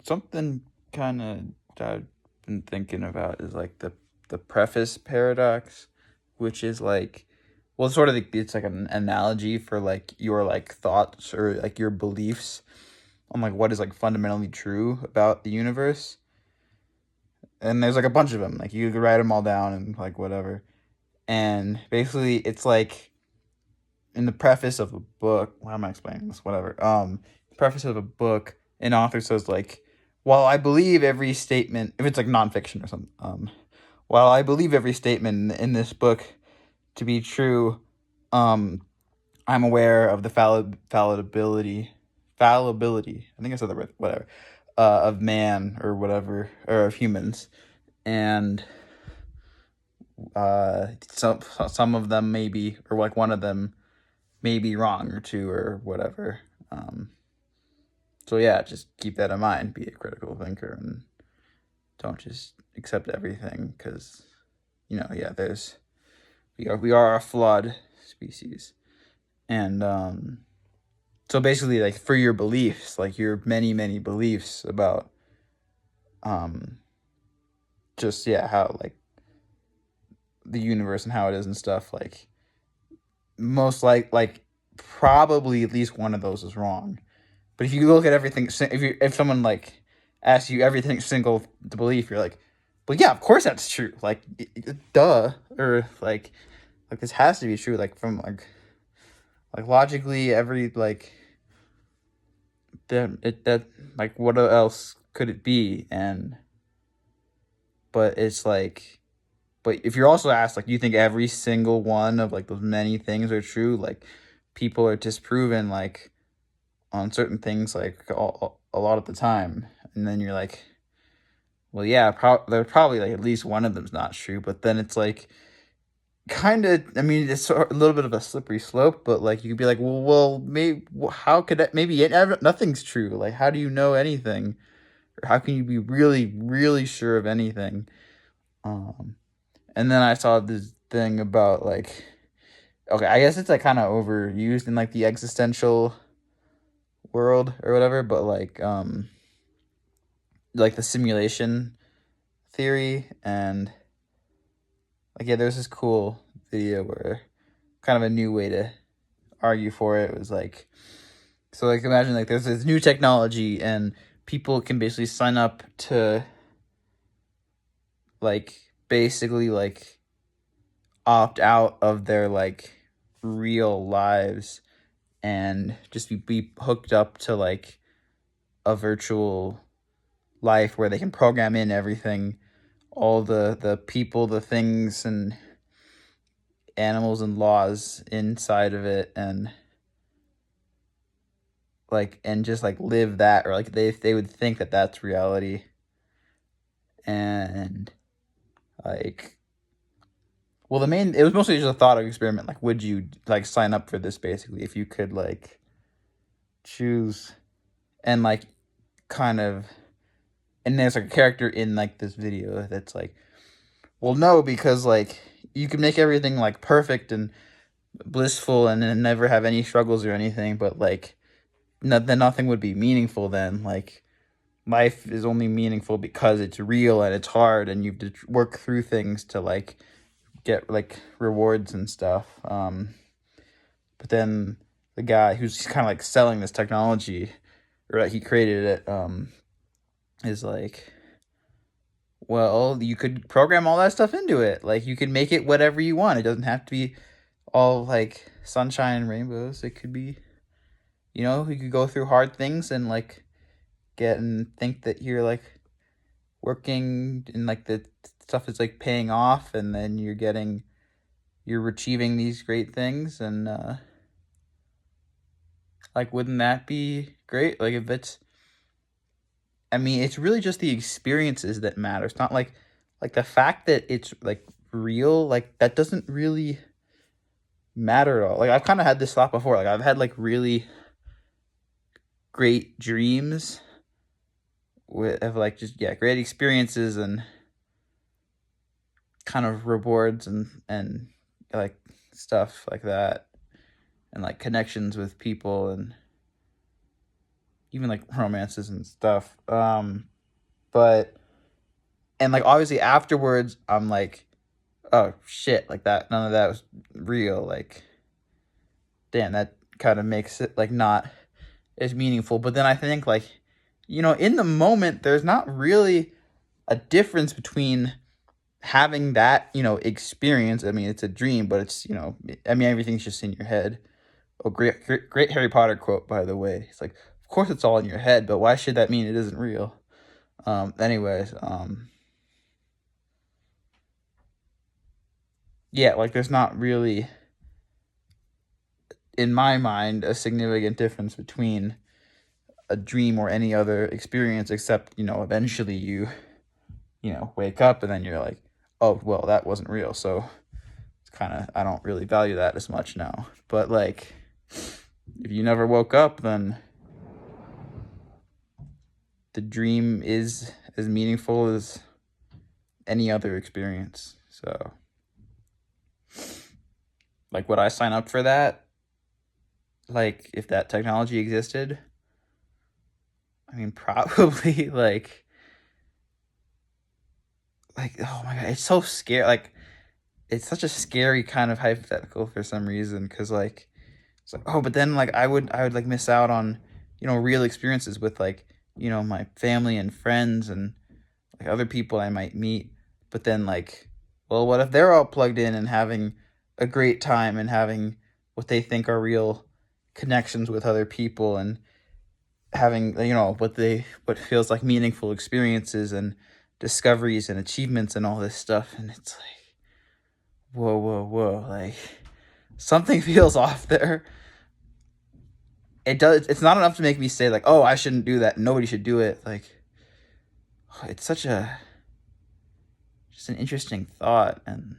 Something kind of I've been thinking about is like the preface paradox, which is like, well, sort of it's like an analogy for like your like thoughts or like your beliefs on like what is like fundamentally true about the universe. And there's like a bunch of them. Like you could write them all down and like whatever. And basically, it's like in the preface of a book. Why am I explaining this? Whatever. Preface of a book, an author says like, while I believe every statement, if it's like nonfiction or something, while I believe every statement in this book to be true, um, I'm aware of the fallibility. I think I said that right. Whatever. Of man or whatever, or of humans, and some of them maybe, or like one of them may be wrong or two or whatever. Um, so yeah, just keep that in mind. Be a critical thinker and don't just accept everything because there's we are a flawed species, and so basically, like for your beliefs, like your many beliefs about um just how like the universe and how it is and stuff, like most like probably at least one of those is wrong. But if you look at everything, if someone like asks you everything single belief, you're like, well, yeah, of course that's true. Like, duh, or like this has to be true. Like from like logically, every like that like what else could it be? And but it's like, but if you're also asked like, do you think every single one of like those many things are true? Like, people are disproven like on certain things like a lot of the time, and then you're like, well, yeah, there's probably like at least one of them's not true. But then it's like kind of, I mean, it's a little bit of a slippery slope. But like you could be like, well, maybe how could that, maybe nothing's true? Like, how do you know anything, or how can you be really really sure of anything? Um, and then I saw this thing about like, okay, I guess it's like kind of overused in like the existential world or whatever, but like the simulation theory. And like, yeah, there's this cool video where kind of a new way to argue for it was like, so like imagine like there's this new technology and people can basically sign up to like basically like opt out of their like real lives and just be hooked up to like a virtual life where they can program in everything, all the people, the things and animals and laws inside of it, and like and just like live that, or like they would think that that's reality. And like, well, it was mostly just a thought experiment, like would you like sign up for this basically if you could like choose. And like kind of, and there's like a character in like this video that's like, well, no, because like you can make everything like perfect and blissful and never have any struggles or anything, but like then nothing would be meaningful then. Like, life is only meaningful because it's real and it's hard and you have to work through things to like get like rewards and stuff. But then the guy who's kind of like selling this technology, or like he created it, is like, well, you could program all that stuff into it. Like, you can make it whatever you want. It doesn't have to be all like sunshine and rainbows. It could be, you could go through hard things and like get and think that you're like working and like the stuff is like paying off, and then you're achieving these great things. And like, wouldn't that be great? Like, if it's, I mean, it's really just the experiences that matter. It's not like the fact that it's like real, like that doesn't really matter at all. Like, I've kind of had this thought before. Like, I've had like really great dreams of like just great experiences and kind of rewards and like stuff like that, and like connections with people. And even like romances and stuff. But and like obviously afterwards, I'm like, oh shit, like that. None of that was real. Like, damn, that kind of makes it like not as meaningful. But then I think like, in the moment, there's not really a difference between having that, experience. I mean, it's a dream, but it's, I mean, everything's just in your head. Oh, great Harry Potter quote, by the way. It's like, of course it's all in your head, but why should that mean it isn't real? Anyways, yeah, like there's not really, in my mind, a significant difference between a dream or any other experience, except, eventually you wake up and then you're like, oh, well, that wasn't real. So it's kind of, I don't really value that as much now. But like, if you never woke up, then the dream is as meaningful as any other experience. So, like, would I sign up for that? Like, if that technology existed? I mean, probably, oh my God, it's so scary. Like, it's such a scary kind of hypothetical for some reason, because, like, it's like, oh, but then, like, I would, like, miss out on, real experiences with, like, my family and friends and, like, other people I might meet. But then, like, well, what if they're all plugged in and having a great time and having what they think are real connections with other people and having, what feels like meaningful experiences and discoveries and achievements and all this stuff. And it's like, whoa, whoa, whoa, like, something feels off there. It's not enough to make me say, like, oh, I shouldn't do that, nobody should do it. Like, it's just an interesting thought. And